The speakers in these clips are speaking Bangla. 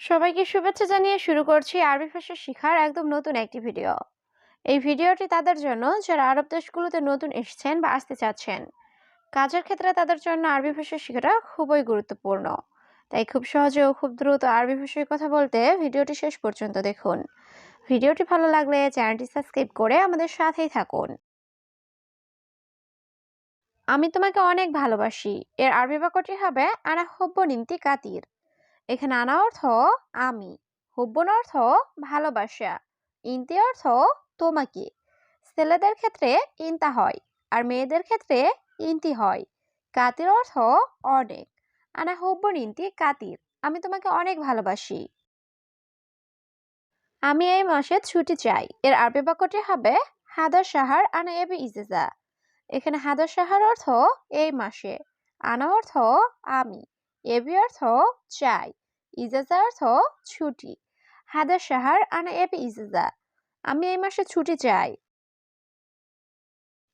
সবাইকে শুভেচ্ছা জানিয়ে শুরু করছি আরবি ভাষা শেখার একদম নতুন একটি ভিডিও। এই ভিডিওটি তাদের জন্য যারা আরব দেশগুলোতে নতুন এসেছেন বা আসতে চাচ্ছেন। কাজের ক্ষেত্রে তাদের জন্য আরবি ভাষা শেখাটা খুবই গুরুত্বপূর্ণ। তাই খুব সহজে ও খুব দ্রুত আরবি ভাষায় কথা বলতে ভিডিওটি শেষ পর্যন্ত দেখুন। ভিডিওটি ভালো লাগলে চ্যানেলটি সাবস্ক্রাইব করে আমাদের সাথেই থাকুন। আমি তোমাকে অনেক ভালোবাসি এর আরবি বাক্যটি হবে আনা হব্ব নিমতি কাতির। এখানে আনা অর্থ আমি, হুব্বন অর্থ ভালোবাসা, ইন্তি অর্থ তোমাকে। ছেলেদের ক্ষেত্রে ইন্তা হয় আর মেয়েদের ক্ষেত্রে ইন্তি হয়। কাতির অর্থ অনেক। আনা হুব্বন ইন্তি কাতির, আমি তোমাকে অনেক ভালোবাসি। আমি এই মাসে ছুটি চাই এর আরবি বাক্যটি হবে হাদা সাহার আনা এবি ইজেজা। এখানে হাদা সাহার অর্থ এই মাসে, আনা অর্থ আমি, এবি অর্থ চাই, ইজাজা অর্থ ছুটি। হাদা সাহার আনা এবি ইজাজা, আমি এই মাসে ছুটি চাই।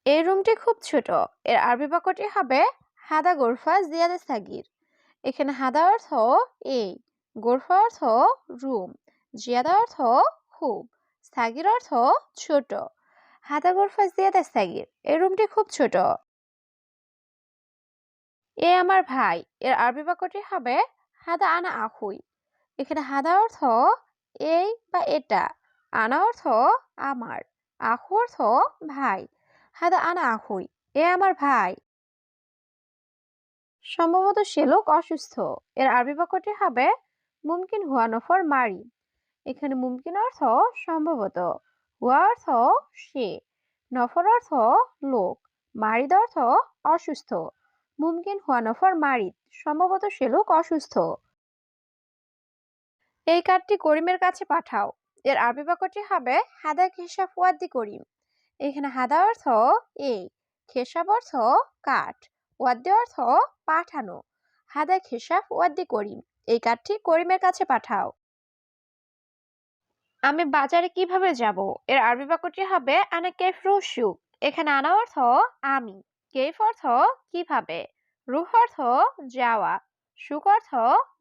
এই রুমটি খুব ছোট এর আরবি বাক্যটি হবে হাদা গোরফা জিয়াদা সাগির। এখানে হাদা অর্থ এই, গোরফা অর্থ রুম, জিয়াদা অর্থ খুব, সাগির অর্থ ছোট। হাদা গোরফা জিয়াদা সাগির, এই রুমটি খুব ছোট। এ আমার ভাই এর আরবি বাক্যটি হবে হাদা আনা আখুই। এখানে হাদা অর্থ এই বা এটা, আনা অর্থ আমার, আখু অর্থ ভাই। হাদা আনা আখুই, এ আমার ভাই। সম্ভবত সে লোক অসুস্থ এর আরবি বাক্যটি হবে মুমকিন হুয়া নফর মারি। এখানে মুমকিন অর্থ সম্ভবত, হুয়া অর্থ সে, নফর অর্থ লোক, মারিদ অর্থ অসুস্থ। মুমকিন হুয়া নফর মারিদ, সম্ভবত সে লোক অসুস্থ। এই কার্ডটি করিমের কাছে পাঠাও এর আরবি বাক্যটি হবে হাদা খেসাব ওয়াদ্দি করিম। এখানে হাদা অর্থ এই, খেসাব অর্থ কাঠ, ওয়াদ্দি অর্থ পাঠানো। হাদা খেসাব ওয়াদ্দি করিম, এই কার্ডটি করিমের কাছে পাঠাও। আমি বাজারে কিভাবে যাব এর আরবি বাক্যটি হবে আনা কেফ রুশু। এখানে আনা অর্থ আমি, কেফ অর্থ কিভাবে, রুহ অর্থ যাওয়া, সুক অর্থ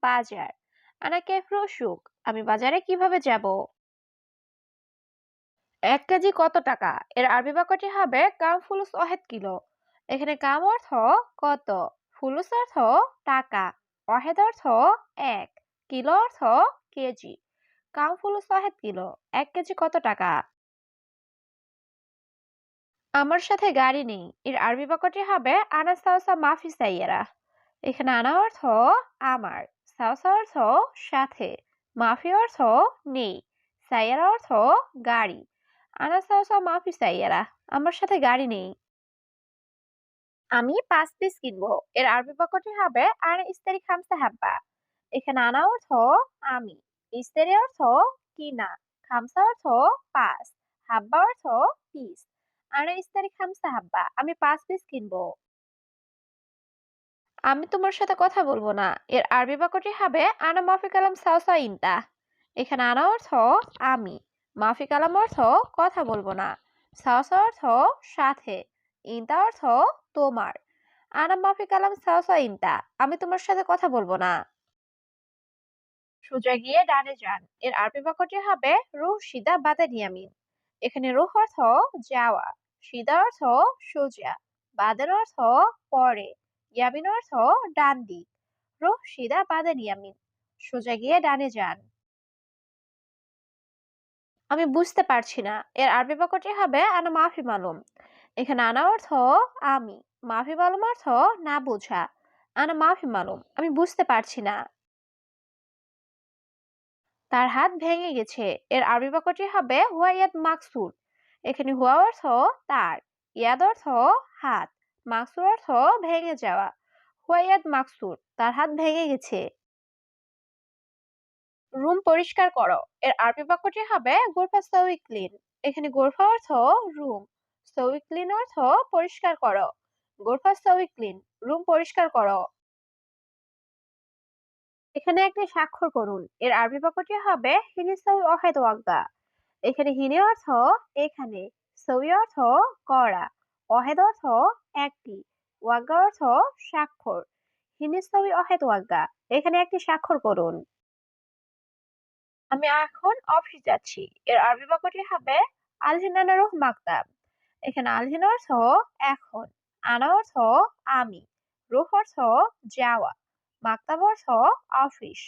বাজার। আনা কেফ রুশুক, আমি বাজারে কিভাবে যাব। 1 কেজি কত টাকা এর আরবি বাক্যটি হবে কাম ফুলুস অহেদ কিলো। এখানে কাম অর্থ কত, ফুলুস অর্থ টাকা, অহেদ অর্থ এক, কিলো অর্থ কেজি। কাম ফুলুস অহেদ কিলো, 1 কেজি কত টাকা। আমার সাথে গাড়ি নেই এর আরবি বাক্যটি হবে আনা সাউসা মাফি সাইয়ারা। এখানে আনা অর্থ আমার, সাউসা অর্থ সাথে, মাফি অর্থ নেই, সাইয়ারা অর্থ গাড়ি। আনা সাউসা মাফি সাইয়ারা, আমার সাথে গাড়ি নেই। আমি 5 পিস কিনবো এর আরবি বাক্যটি হবে আনা ইস্তারি খামসা হাব্বা। এখানে আনা অর্থ আমি, ইস্তারি অর্থ কিনা, খামসা অর্থ 5, হাব্বা অর্থ পিস। আনা ইস্তারি খামসা হাব্বা, আমি 5 পিস কিনবো। আমি তোমার সাথে কথা বলবো না এর আরবি বাক্যটি হবে আনা মাফি কালাম সাউসা ইনতা। এখানে আনা অর্থ আমি, মাফি কালাম অর্থ কথা বলবো না, সাউসা অর্থ সাথে, ইনতা অর্থ তোমার। আনা মাফি কালাম সাউসা ইনতা, আমি তোমার সাথে কথা বলবো না। সোজা গিয়ে ডানে যান এর আরবি বাক্যটি হবে রুহ সিদা বাদে ইয়ামিন। এখানে রুহ অর্থ যাওয়া, সিদা অর্থ সোজা, বাদের অর্থ পরে, ইয়ামিন অর্থ ডান দিক। রুহ সিদা বাদে ইয়ামিন, সোজা গিয়ে ডানে যান। আমি বুঝতে পারছি না এর আরবি বাক্যটি হবে আনা মাফি মালুম। এখানে আনা অর্থ আমি, মাফি মালুম অর্থ না বোঝা। আনা মাফি মালুম, আমি বুঝতে পারছি না। তার হাত ভেঙে গেছে এর আরবি বাক্যটি হবে হুয়া ইয়াদ মাকসুর। এখানে হুয়া অর্থ তার, ইয়াদ অর্থ হাত, মাকসুর অর্থ ভেঙে যাওয়া। হুয়া ইয়াদ মাকসুর, তার হাত ভেঙে গেছে। রুম পরিষ্কার করো এর আরবি বাক্যটি হবে গোরফা সউই ক্লিন। এখানে গোরফা অর্থ রুম, সউই ক্লিন অর্থ পরিষ্কার করো। গোরফা সউই ক্লিন, রুম পরিষ্কার করো। এখানে একটি স্বাক্ষর করুন এর আরবি বাক্যটি হবে হিনিসাউই অহেদ ওয়াগদা। এখানে হিনে অর্থ এখানে, সই অর্থ করা, অহেদ অর্থ একটি, ওয়াগা অর্থ স্বাক্ষর। হিনিসই অহেদ ওয়াগা, এখানে একটি স্বাক্ষর করুন। আমি এখন অফিস যাচ্ছি। এর আরবি বাক্যটি হবে আলহিনা রুহ মাকতাব। এখানে আলহিন অর্থ এখন, আনা অর্থ আমি, রুহ অর্থ যাওয়া, মাকতাব অর্থ অফিস।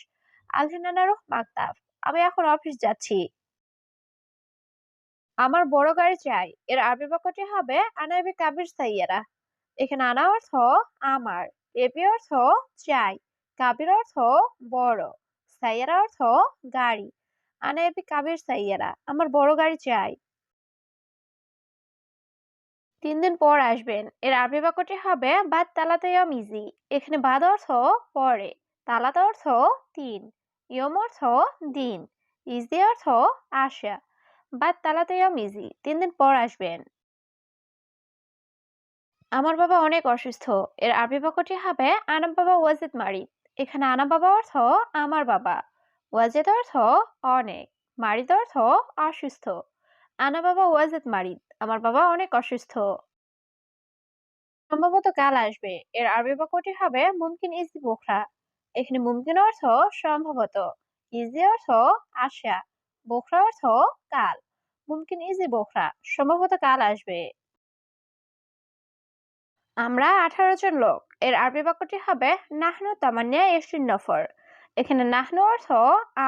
আলহিনা রুহ মাকতাব, আমি এখন অফিস যাচ্ছি। আমার বড় গাড়ি চাই। এর আরবি বাক্যটি হবে আনা এবি কাবির সাইয়ারা। এখানে আনা অর্থ আমার, এবি অর্থ চাই, কাবির অর্থ বড়, সাইয়ারা অর্থ গাড়ি। আনা এবি কাবির সাইয়ারা, আমার বড় গাড়ি চাই। ৩ দিন পর আসবেন। এর আরবি বাক্যটি হবে বাদ তালাতে ইয়ম ইজি। এখানে বাদ অর্থ পরে, তালাত অর্থ ৩, ইয়ম অর্থ দিন, ইজি অর্থ আসা। বাদ তালাতে ইয়ম ইজি, ৩ দিন পর আসবেন। আমার বাবা অনেক অসুস্থ। এর আরবি বাক্যটি হবে আনা বাবা ওয়াজিদ মারিদ। এখানে আনা বাবা অর্থ আমার বাবা, ওয়াজিদ অর্থ অনেক, মারিদ অর্থ অসুস্থ। আনা বাবা ওয়াজিদ মারিদ, আমার বাবা অনেক অসুস্থ। সম্ভবত কাল আসবে। এর আরবি বাক্যটি হবে মুমকিন ইজি বোখরা। এখানে মুমকিন অর্থ সম্ভবত, ইজি অর্থ আশা, বোখরা অর্থ কাল। মুমকিন ইজি বোখরা, সম্ভবত কাল আসবে। আমরা ১৮ জন লোক। এর আরবি বাক্যটি হবে নাহনু তামান্নিয়া ইশরিন নফর। এখানে নাহনু অর্থ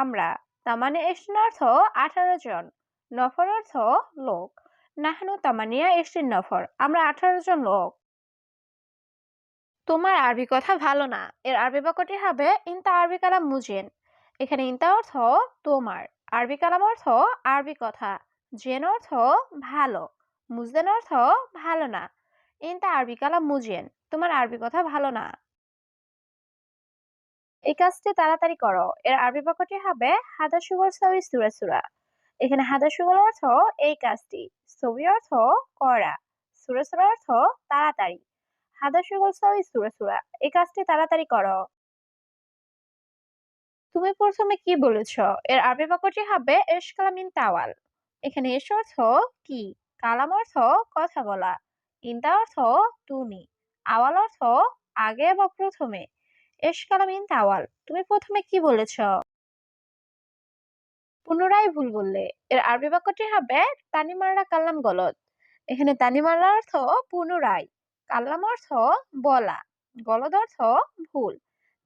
আমরা, তামান্নিয়া ইশরিন অর্থ ১৮ জন, নফর অর্থ লোক। নাহনু তামান্নিয়া ইশরিন নফর, আমরা ১৮ জন লোক। তোমার আরবি কথা ভালো না। এর আরবি বাক্যটি হবে ইনতা আরবি কালাম মুজেন। এখানে ইনতা অর্থ তোমার, আরবি কালাম অর্থ আরবি কথা, জেন অর্থ ভালো, মুজেন অর্থ ভালো না। ইনতা আরবি কালাম মুজেন, তোমার আরবি কথা ভালো না। এই কাজটি তাড়াতাড়ি করো। এর আরবি বাক্যটি হবে হাদা সুগল সবি সুরা সুরা। এখানে হাদা সুগল অর্থ এই কাজটি, সবি অর্থ করা, সুরা সুরা অর্থ তাড়াতাড়ি। হাদা সুগল সবি সুরা সুরা, এই কাজটি তাড়াতাড়ি করো। তুমি প্রথমে কি বলেছ? এর আরবি বাক্যটি হবে এশ কালামিন তাওয়াল। এখানে এশ অর্থ কি, কালাম অর্থ কথা বলা, ইনতা অর্থ তুমি, আওয়াল অর্থ আগে বা প্রথমে। এশ কালামিন তাওয়াল, তুমি প্রথমে কি বলেছ? পুনরায় ভুল বললে। এর আরবি বাক্যটি হবে তানিমাররা কাল্লাম গলত। এখানে তানিমাররা অর্থ পুনরায়, কাল্লাম অর্থ বলা, গলদ অর্থ ভুল।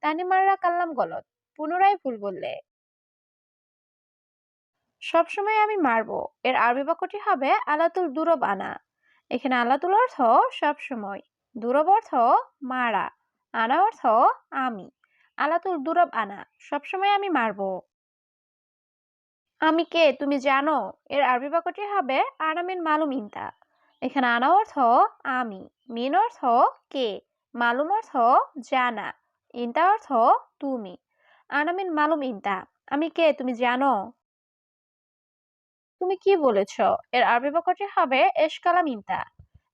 তানিমাররা কাল্লাম গলত, পুনরায় ভুল বললে। সবসময় আমি মারবো। এর আরবি বাক্যটি হবে আলাতুল দুরব আনা। এখানে আলাতুল অর্থ সবসময়, দুরব অর্থ মারা, আনা অর্থ আমি। আলাতুল দুরব আনা, সবসময় আমি মারবো। আমি কে তুমি জানো? এর আরবি বাক্যটি হবে আনামিন মালুম ইনতা। এখানে আনা অর্থ আমি, মিন অর্থ কে, মালুম অর্থ জানা, ইনতা অর্থ তুমি। আনামিন মালুম ইনতা, আমি কে তুমি জানো? তুমি কি বলেছ? এর আরবি বাক্যটি হবে এশ কালাম ইনতা।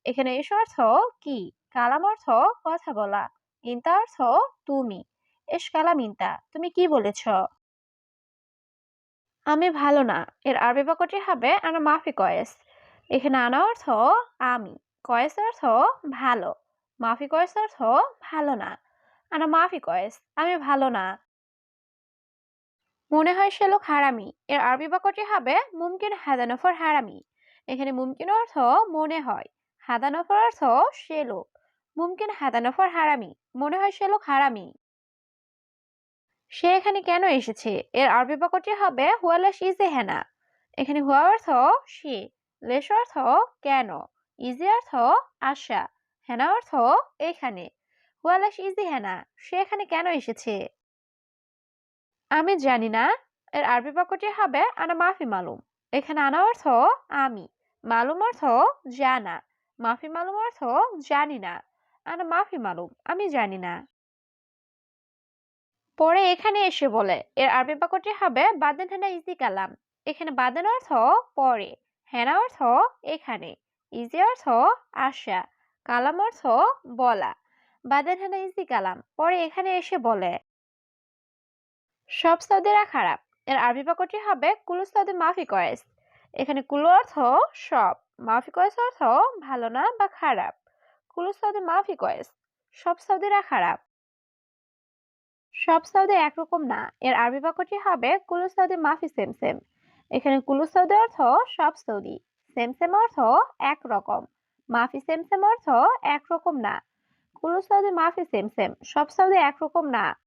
এখানে এশ অর্থ কি, কালাম অর্থ কথা বলা, ইনতা অর্থ তুমি। এশ কালাম ইনতা, তুমি কি বলেছ? আমি ভালো না। এর আরবি বাক্যটি হবে আনা মাফি কয়েস। এখানে আনা অর্থ আমি, কয়েস অর্থ ভালো, মাফি কয়েস অর্থ ভালো না। আনা মাফি কয়েস, আমি ভালো না। মনে হয় সে লোক হারামি। এর আরবি বাক্যটি হবে মুমকিন হাদানফর হারামি। এখানে মুমকিন অর্থ মনে হয়, হাদানফর অর্থ সে লোক। মুমকিন হাদানফর হারামি, মনে হয় সে লোক হারামি। সে এখানে কেন এসেছে? এর আরবি বাক্যটি হবে হুয়ালাশ ইজে হেনা। এখানে হুয়া অর্থ সে, লেশ অর্থ কেন, ইজি অর্থ আশা, হেনা অর্থ এখানে। হুয়ালাশ ইজি হেনা, সে এখানে কেন এসেছে? আমি জানি না। এর আরবি বাক্যটি হবে আনা মাফি মালুম। এখানে আনা অর্থ আমি, মালুম অর্থ জানা, মাফি মালুম অর্থ জানি না। আনা মাফি মালুম, আমি জানি না। পরে এখানে এসে বলে। এর আরবি বাক্যটি হবে বাদেন হেনা ইজি কালাম। এখানে বাদেন অর্থ পরে, হেনা অর্থ এখানে, ইজি অর্থ আশা, কালাম অর্থ বলা। বাদেন হেনা ইজি কালাম, পরে এখানে এসে বলে। সব সৌদিরা খারাপ। এর আরবি বাক্যটি হবে কুলু সৌদি মাফি কয়েস। এখানে কুলু অর্থ সব, মাফি কয়েস অর্থ ভালো না বা খারাপ। কুলু সৌদি মাফি কয়েস, সব সৌদিরা খারাপ। সব সৌদি একরকম না। এর আরবি বাক্যটি হবে কুলু সৌদি মাফি সেম সেম। এখানে কুলু সৌদি অর্থ সব সৌদি, সেম সেম অর্থ একরকম, মাফি সেম সেম অর্থ একরকম না। কুলু সৌদি মাফি সেম সেম, সব সৌদি একরকম না।